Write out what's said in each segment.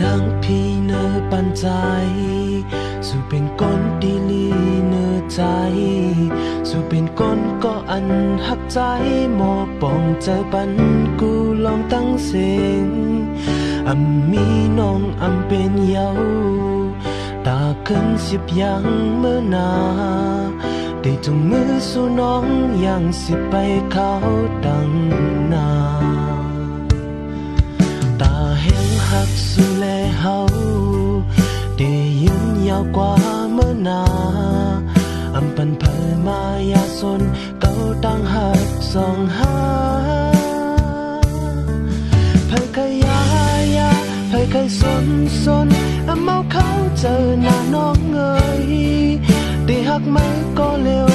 นางพี่เนอปันใจสู่เป็นก้นดีลีเนอใจสู่เป็นก้นก็อันหักใจหมอปองใจปันกูลองตั้งเสียงมีน้องเป็นเยาตาขึ้นสิบยังเมื่อนาได้จงมือสู่น้องยังสิไปเขาดังนาตาแห้งหักสู่แลเฮาได้ยืนยาวกว่าเมื่อนาปันเผยมายาสนเก่าตั้งหักสองหาเผยขยายาเผยเคยสนเมาเขาเจอหน้าน้องเอ่ยได้หักไม่ก็เร็ว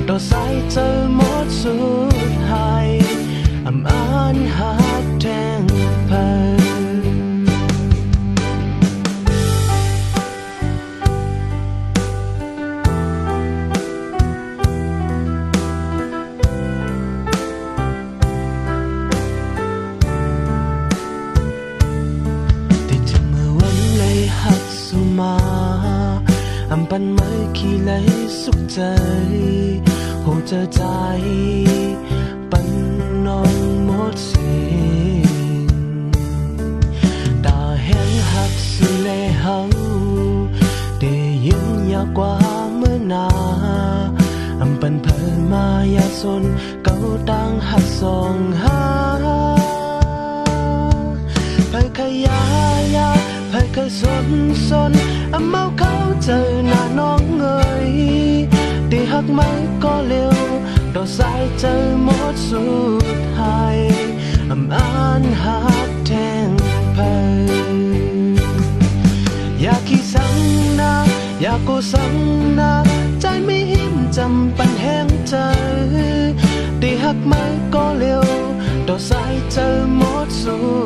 ต่อสายเจอหมดสุดหายอ่านหักแทงเผยมาปันไม่ขี้ไหลสุขใจโหเจอใจปันน้องหมดสิ้นตาแห้งหักสิเลเฮาได้ยืนยาวกว่าเมื่อนาปันเผยมายาสนเก่าตั้งหักสองหาเผยขยายาเผยเคยสนเมาเขาเจอหน้าน้องเอ่ยได้หักไม่ก็เร็วต่อสายเจอหมดสุดหายอ่านหักแทงเผยอยากขี้สังนาอยากกูสังนาใจไม่หิมจำปันแห้งใจได้หักไม่ก็เร็วต่อสายเจอหมดสุด